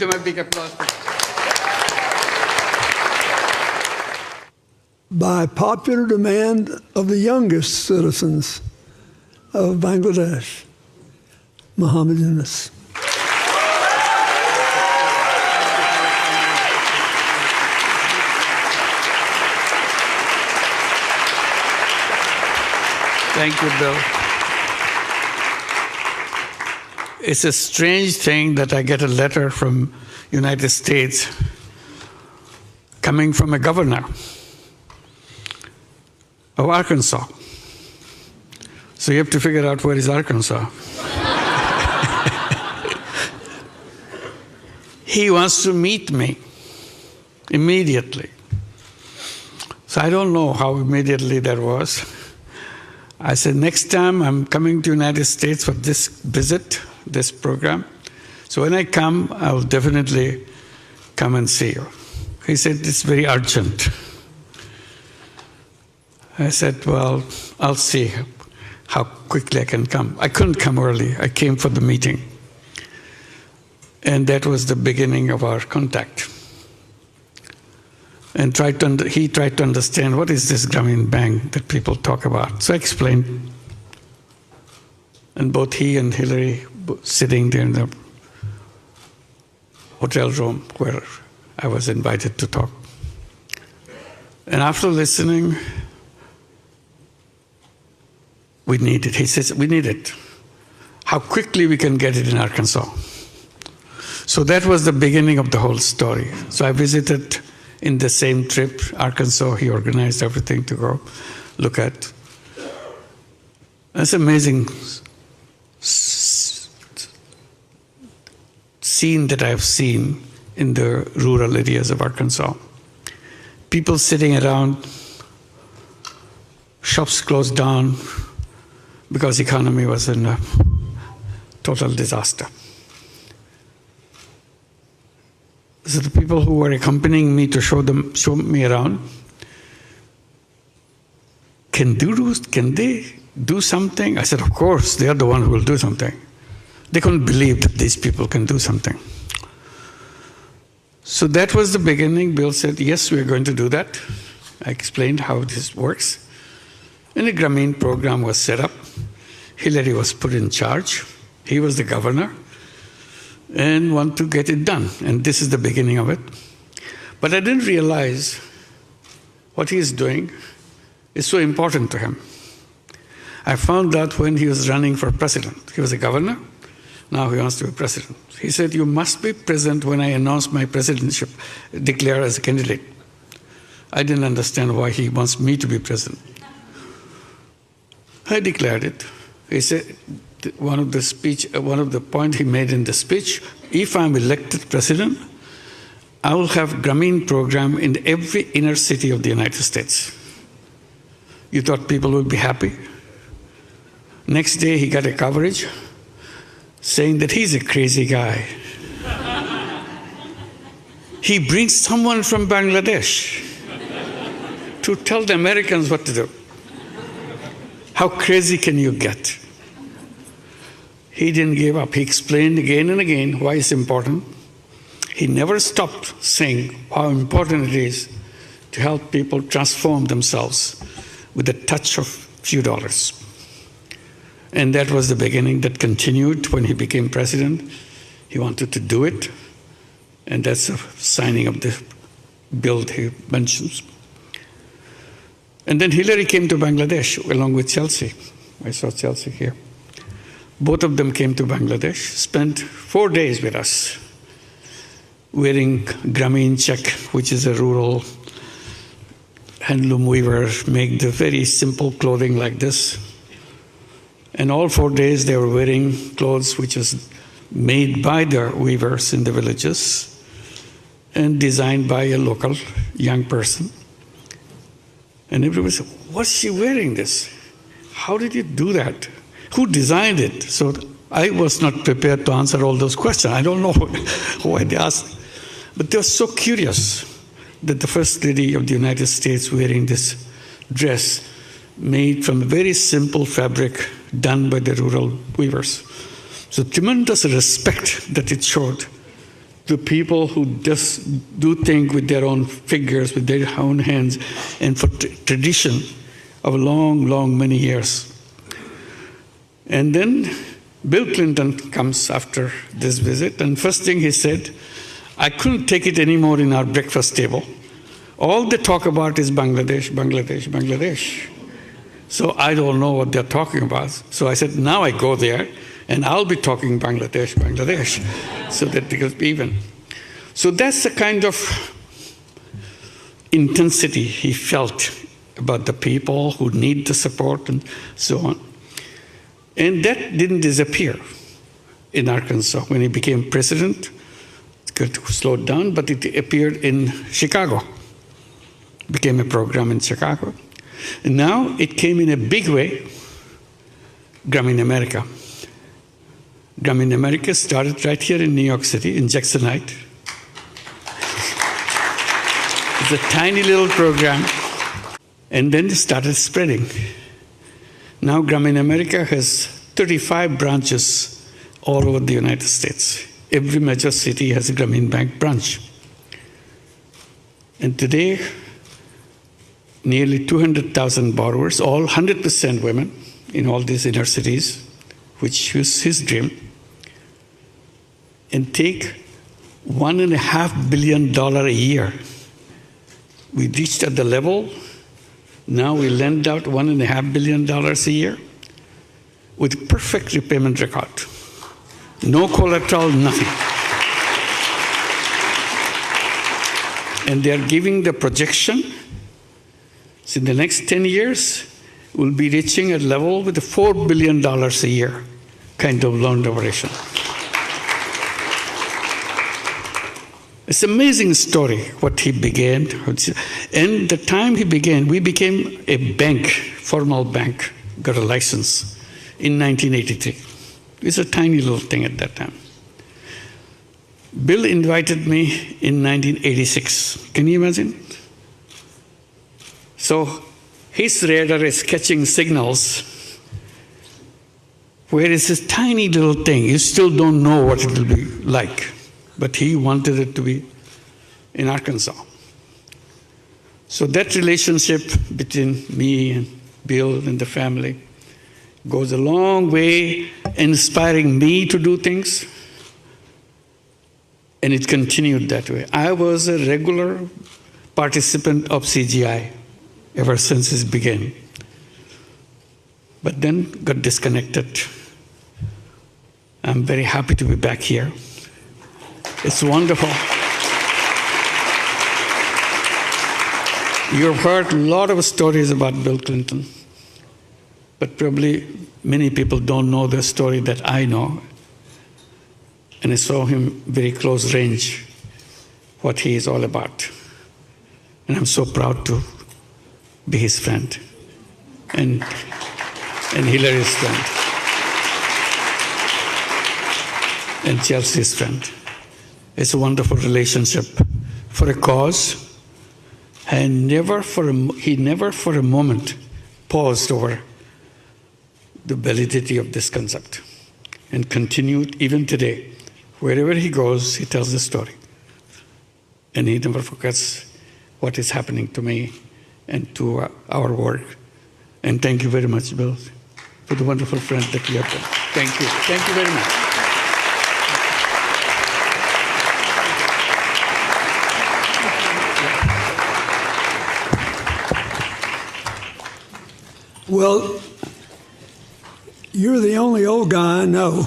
them a big applause. By popular demand of the youngest citizens of Bangladesh, Muhammad Yunus. Thank you, Bill. It's a strange thing that I get a letter from United States coming from a governor of Arkansas. So you have to figure out where is Arkansas. He wants to meet me immediately. So I don't know how immediately that was. I said, next time I'm coming to the United States for this visit, this program. So when I come, I will definitely come and see you. He said, it's very urgent. I said, well, I'll see how quickly I can come. I couldn't come early. I came for the meeting. And that was the beginning of our contact. And he tried to understand what is this Grameen Bank that people talk about. So I explained. And both he and Hillary sitting there in the hotel room where I was invited to talk. And after listening, we need it. He says, we need it. How quickly we can get it in Arkansas. So that was the beginning of the whole story. So I visited in the same trip, Arkansas. He organized everything to go look at. That's amazing scene that I've seen in the rural areas of Arkansas. People sitting around, shops closed down because the economy was in a total disaster. So the people who were accompanying me to show me around, can they do something? I said, of course, they are the one who will do something. They couldn't believe that these people can do something. So that was the beginning. Bill said, yes, we are going to do that. I explained how this works. And the Grameen program was set up. Hillary was put in charge. He was the governor and want to get it done. And this is the beginning of it. But I didn't realize what he is doing is so important to him. I found out when he was running for president. He was a governor. Now he wants to be president. He said, you must be present when I announce my presidentship, declare as a candidate. I didn't understand why he wants me to be president. I declared it. He said, one of the points he made in the speech, if I'm elected president, I will have Grameen program in every inner city of the United States. You thought people would be happy? Next day he got a coverage saying that he's a crazy guy. He brings someone from Bangladesh to tell the Americans what to do. How crazy can you get? He didn't give up. He explained again and again why it's important. He never stopped saying how important it is to help people transform themselves with a touch of few dollars. And that was the beginning that continued when he became president. He wanted to do it. And that's the signing of the bill he mentions. And then Hillary came to Bangladesh along with Chelsea. I saw Chelsea here. Both of them came to Bangladesh, spent 4 days with us, wearing Grameen check, which is a rural handloom weaver, make the very simple clothing like this. And all 4 days they were wearing clothes which was made by the weavers in the villages and designed by a local young person. And everybody said, what's she wearing this? How did you do that? Who designed it? So I was not prepared to answer all those questions. I don't know why they asked. But they were so curious that the First Lady of the United States wearing this dress made from a very simple fabric done by the rural weavers. So tremendous respect that it showed to people who just do things with their own fingers, with their own hands, and for tradition of long, many years. And then Bill Clinton comes after this visit, and first thing he said, I couldn't take it anymore in our breakfast table. All they talk about is Bangladesh, Bangladesh, Bangladesh. So I don't know what they're talking about. So I said, now I go there, and I'll be talking Bangladesh, Bangladesh, so that it will be even. So that's the kind of intensity he felt about the people who need the support and so on. And that didn't disappear in Arkansas. When he became president, it slowed down, but it appeared in Chicago. Became a program in Chicago. And now it came in a big way, Grameen America. Grameen America started right here in New York City, in Jackson Heights. It's a tiny little program, and then it started spreading. Now Grameen America has 35 branches all over the United States. Every major city has a Grameen Bank branch. And today, nearly 200,000 borrowers, all 100% women in all these inner cities, which was his dream, and take $1.5 billion a year. We reached at the level, now we lend out $1.5 billion a year with perfect repayment record. No collateral, nothing. And they are giving the projection, so in the next 10 years, we'll be reaching a level with $4 billion a year kind of loan duration. It's an amazing story, what he began. And the time he began, we became a bank, formal bank, got a license in 1983. It was a tiny little thing at that time. Bill invited me in 1986. Can you imagine? So his radar is catching signals where it's this tiny little thing. You still don't know what it will be like. But he wanted it to be in Arkansas. So that relationship between me and Bill and the family goes a long way, inspiring me to do things. And it continued that way. I was a regular participant of CGI ever since it began. But then got disconnected. I'm very happy to be back here. It's wonderful. You've heard a lot of stories about Bill Clinton, but probably many people don't know the story that I know. And I saw him very close range, what he is all about. And I'm so proud to be his friend and Hillary's friend and Chelsea's friend. It's a wonderful relationship for a cause, and he never for a moment paused over the validity of this concept, and continued even today. Wherever he goes, he tells the story, and he never forgets what is happening to me and to our work. And thank you very much, Bill, for the wonderful friend that you have been. Thank you. Thank you very much. Well, you're the only old guy I know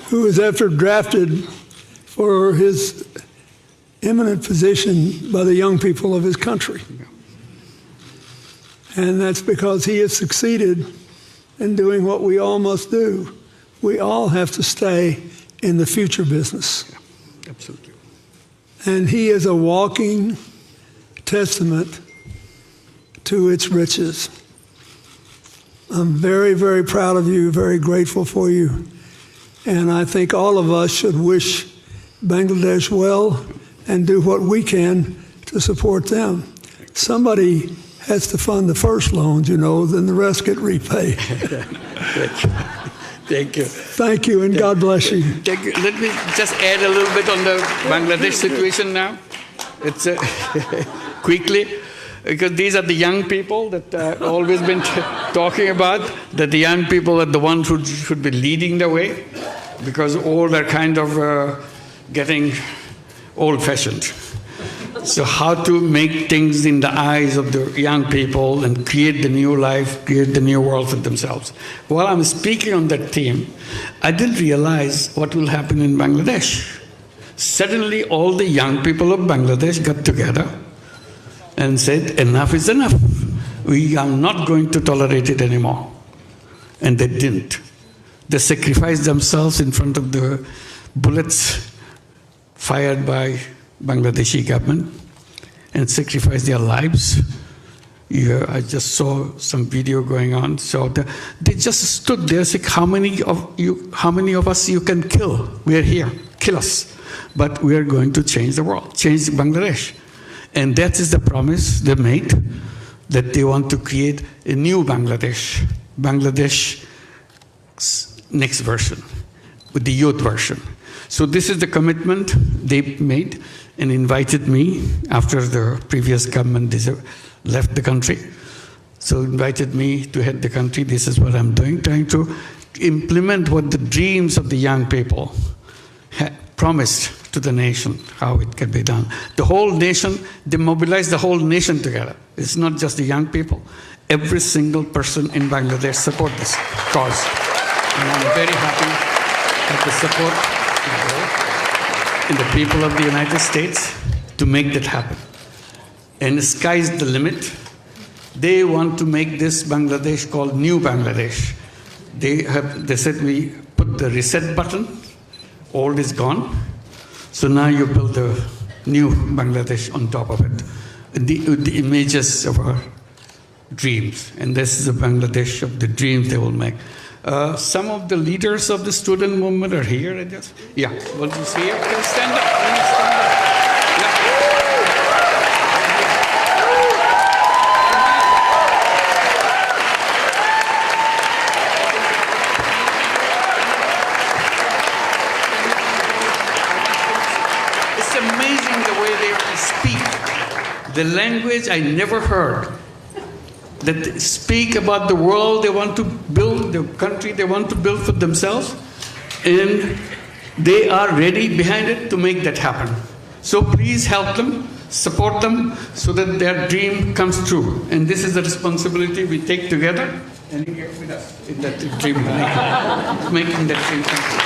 who was ever drafted for his eminent position by the young people of his country. And that's because he has succeeded in doing what we all must do. We all have to stay in the future business. Yeah, absolutely. And he is a walking testament to its riches. I'm very, very proud of you, very grateful for you. And I think all of us should wish Bangladesh well and do what we can to support them. Somebody has to fund the first loans, then the rest get repaid. Thank you. Thank you, and God bless you. Thank you. Let me just add a little bit on the Bangladesh situation now. It's quickly, because these are the young people that I've always been talking about, that the young people are the ones who should be leading the way, because all are kind of getting old-fashioned. So how to make things in the eyes of the young people and create the new life, create the new world for themselves. While I'm speaking on that theme, I didn't realize what will happen in Bangladesh. Suddenly all the young people of Bangladesh got together and said, enough is enough. We are not going to tolerate it anymore. And they didn't. They sacrificed themselves in front of the bullets fired by Bangladeshi government and sacrificed their lives. I just saw some video going on. So they just stood there and said, how many of us you can kill? We are here, kill us. But we are going to change the world, change Bangladesh. And that is the promise they made, that they want to create a new Bangladesh, Bangladesh next version, with the youth version. So this is the commitment they made and invited me after the previous government left the country. So invited me to head the country. This is what I'm doing, trying to implement what the dreams of the young people had promised to the nation, how it can be done. The whole nation, they mobilized the whole nation together. It's not just the young people. Every single person in Bangladesh support this cause. And I'm very happy at the support in the people of the United States to make that happen. And the sky's the limit. They want to make this Bangladesh called New Bangladesh. They said we put the reset button, old is gone. So now you build a new Bangladesh on top of it. The images of our dreams. And this is a Bangladesh of the dreams they will make. Some of the leaders of the student movement are here, I guess. Yeah, well, you see it? Can stand up. Can you stand up? Yeah. It's amazing the way they speak. The language I never heard. That speak about the world they want to build, the country they want to build for themselves, and they are ready behind it to make that happen. So please help them, support them, so that their dream comes true. And this is the responsibility we take together, and you get with us in that dream, making that dream come true.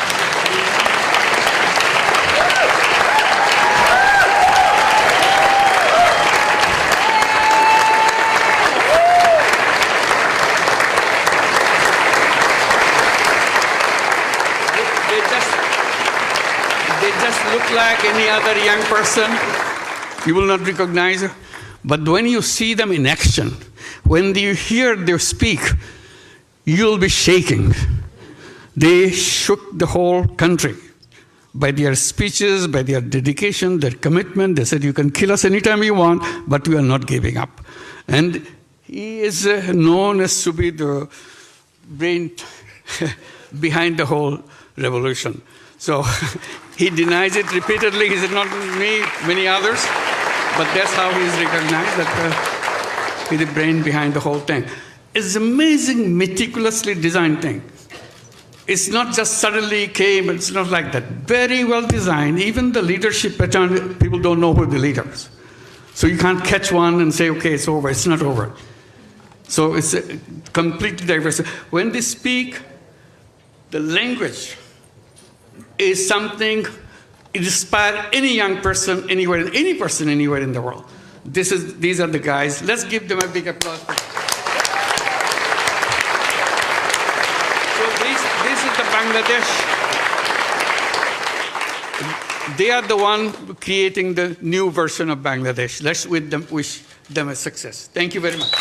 Look like any other young person. You will not recognize her. But when you see them in action, when you hear them speak, you'll be shaking. They shook the whole country by their speeches, by their dedication, their commitment. They said, you can kill us anytime you want, but we are not giving up. And he is known as to be the brain behind the whole revolution. So he denies it repeatedly. He said, not me, many others. But that's how he's recognized, that he's the brain behind the whole thing. It's amazing, meticulously designed thing. It's not just suddenly came, it's not like that. Very well designed. Even the leadership pattern, people don't know who the leaders. So you can't catch one and say, okay, it's over. It's not over. So it's completely diverse. When they speak, the language is something it inspires any young person anywhere, any person anywhere in the world. These are the guys. Let's give them a big applause. So this is the Bangladesh. They are the one creating the new version of Bangladesh. Let's wish them a success. Thank you very much.